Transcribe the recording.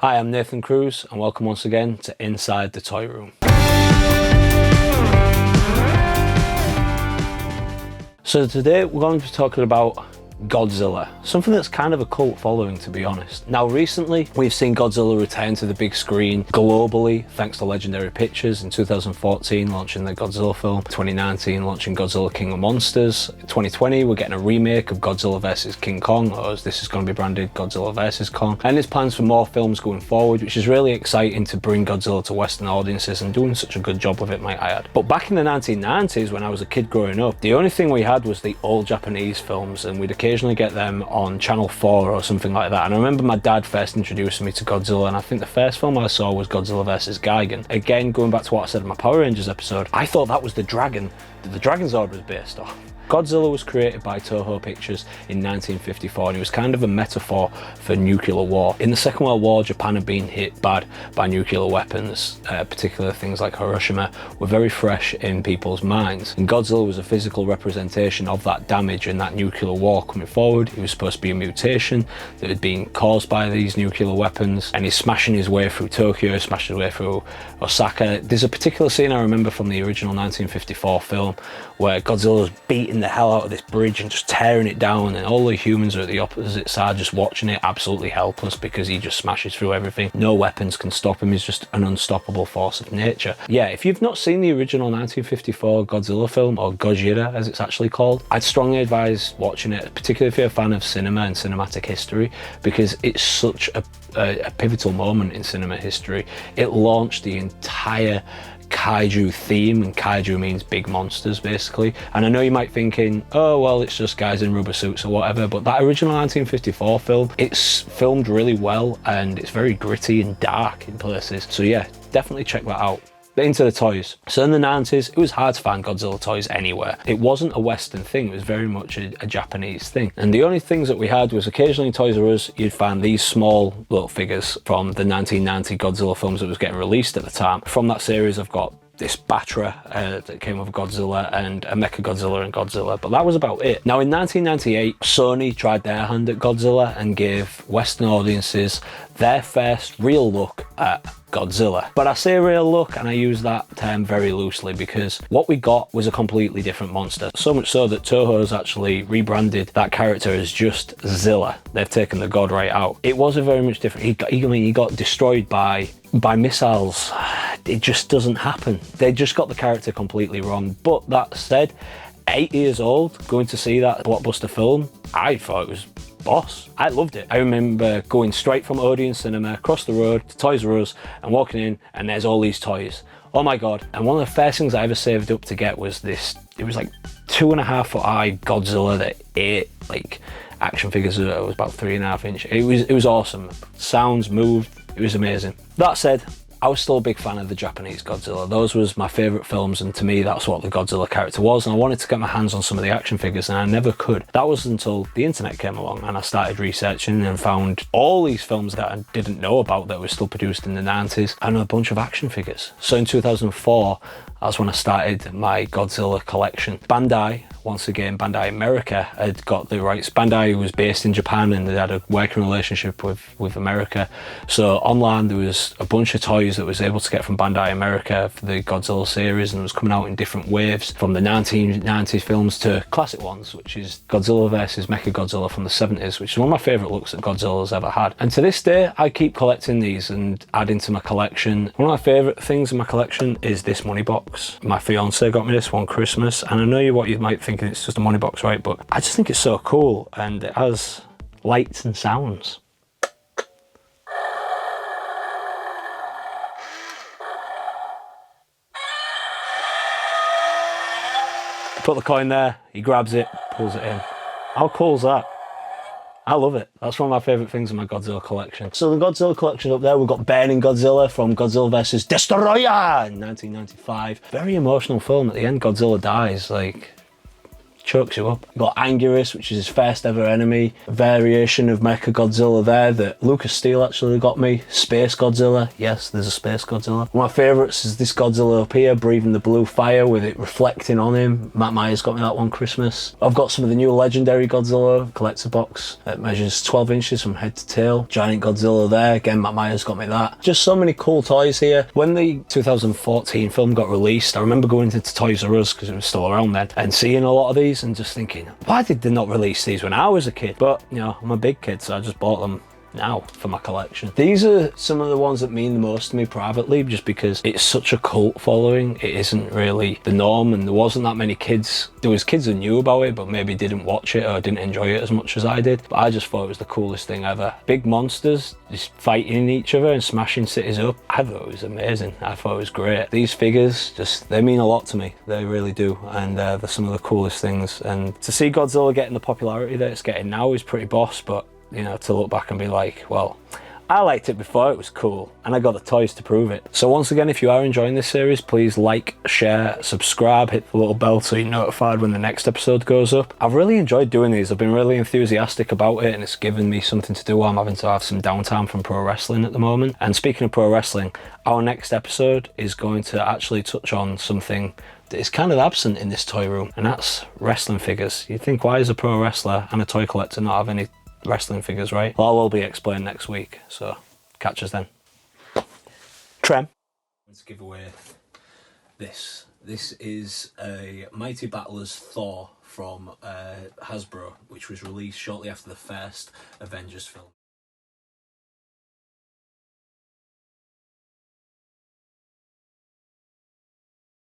Hi, I'm Nathan Cruz and welcome once again to Inside the Toy Room. So today we're going to be talking about Godzilla, something that's kind of a cult following, to be honest. Now recently we've seen Godzilla return to the big screen globally thanks to Legendary Pictures in 2014 launching the Godzilla film, 2019 launching Godzilla King of Monsters, 2020 we're getting a remake of Godzilla vs King Kong, or as this is going to be branded, Godzilla vs Kong, and there's plans for more films going forward, which is really exciting to bring Godzilla to Western audiences and doing such a good job with it, might I add. But back in the 1990s when I was a kid growing up, the only thing we had was the old Japanese films, and we'd occasionally get them on Channel 4 or something like that. And I remember my dad first introducing me to Godzilla, and I think the first film I saw was Godzilla vs Gigan. Again, going back to what I said in my Power Rangers episode, I thought that was the dragon that the Dragon Zord was based off. Godzilla was created by Toho Pictures in 1954 and it was kind of a metaphor for nuclear war. In the Second World War, Japan had been hit bad by nuclear weapons, particularly things like Hiroshima were very fresh in people's minds. And Godzilla was a physical representation of that damage and that nuclear war coming forward. He was supposed to be a mutation that had been caused by these nuclear weapons, and he's smashing his way through Tokyo, smashing his way through Osaka. There's a particular scene I remember from the original 1954 film where Godzilla's beating the hell out of this bridge and just tearing it down, and all the humans are at the opposite side just watching it, absolutely helpless because he just smashes through everything. No weapons can stop him. He's just an unstoppable force of nature. Yeah, if you've not seen the original 1954 Godzilla film, or Gojira as it's actually called, I'd strongly advise watching it, particularly if you're a fan of cinema and cinematic history, because it's such a pivotal moment in cinema history. It launched the entire kaiju theme, and kaiju means big monsters basically. And I know you might thinking, oh well, it's just guys in rubber suits or whatever, but that original 1954 film, it's filmed really well and it's very gritty and dark in places. So yeah, definitely check that out. But into the toys. So in the 90s, it was hard to find Godzilla toys anywhere. It wasn't a Western thing, it was very much a Japanese thing. And the only things that we had was occasionally in Toys R Us, you'd find these small little figures from the 1990 Godzilla films that was getting released at the time. From that series, I've got this Batra that came with Godzilla and a Mechagodzilla and Godzilla, but that was about it. Now in 1998, Sony tried their hand at Godzilla and gave Western audiences their first real look at Godzilla. But I say real look and I use that term very loosely because what we got was a completely different monster. So much so that Toho's actually rebranded that character as just Zilla. They've taken the god right out. It was a very much different, he got destroyed by missiles. It just doesn't happen. They just got the character completely wrong. But that said, 8 years old, going to see that blockbuster film, I thought it was boss. I loved it. I remember going straight from Odeon Cinema across the road to Toys R Us and walking in, and there's all these toys. Oh my god. And one of the first things I ever saved up to get was this, it was like 2.5 foot high Godzilla that ate like action figures that was about 3.5 inch. It was awesome. Sounds moved. It was amazing. That said, I was still a big fan of the Japanese Godzilla. Those was my favourite films, and to me that's what the Godzilla character was, and I wanted to get my hands on some of the action figures and I never could. That was until the internet came along and I started researching and found all these films that I didn't know about that were still produced in the 90s and a bunch of action figures. So in 2004, that's when I started my Godzilla collection. Bandai, once again, Bandai America had got the rights. Bandai was based in Japan and they had a working relationship with America. So online there was a bunch of toys that was able to get from Bandai America for the Godzilla series, and it was coming out in different waves from the 1990s films to classic ones, which is Godzilla vs Mechagodzilla from the 70s, which is one of my favourite looks that Godzilla's ever had. And to this day, I keep collecting these and adding to my collection. One of my favourite things in my collection is this money box. My fiance got me this one Christmas, and I know what you might think it's just a money box, right? But I just think it's so cool, and it has lights and sounds. Put the coin there, he grabs it, pulls it in. How cool is that? I love it. That's one of my favourite things in my Godzilla collection. So the Godzilla collection up there, we've got Burning Godzilla from Godzilla vs Destroyer in 1995. Very emotional film. At the end, Godzilla dies. Like, chokes you up. You've got Anguirus, which is his first ever enemy. A variation of Mecha Godzilla there that Lucas Steele actually got me. Space Godzilla. Yes, there's a Space Godzilla. One of my favourites is this Godzilla up here, breathing the blue fire with it reflecting on him. Matt Myers got me that one Christmas. I've got some of the new legendary Godzilla collector box. It measures 12 inches from head to tail. Giant Godzilla there. Again, Matt Myers got me that. Just so many cool toys here. When the 2014 film got released, I remember going into Toys R Us, because it was still around then, and seeing a lot of these and just thinking, why did they not release these when I was a kid? But, you know, I'm a big kid, so I just bought them now for my collection. These are some of the ones that mean the most to me privately, just because it's such a cult following. It isn't really the norm, and there wasn't that many kids. There was kids that knew about it but maybe didn't watch it or didn't enjoy it as much as I did. But I just thought it was the coolest thing ever. Big monsters just fighting each other and smashing cities up. I thought it was amazing. I thought it was great. These figures, just, they mean a lot to me. They really do, and they're some of the coolest things. And to see Godzilla getting the popularity that it's getting now is pretty boss, but you know, to look back and be like, well, I liked it before it was cool, and I got the toys to prove it. So once again, if you are enjoying this series, please like, share, subscribe, hit the little bell so you're notified when the next episode goes up. I've really enjoyed doing these. I've been really enthusiastic about it, and it's given me something to do while I'm having to have some downtime from pro wrestling at the moment. And speaking of pro wrestling, our next episode is going to actually touch on something that is kind of absent in this toy room, and that's wrestling figures. You'd think, why is a pro wrestler and a toy collector not have any wrestling figures, right? Well, will be explained next week, so catch us then. Trem. Let's give away this. This is a Mighty Battlers Thor from Hasbro, which was released shortly after the first Avengers film.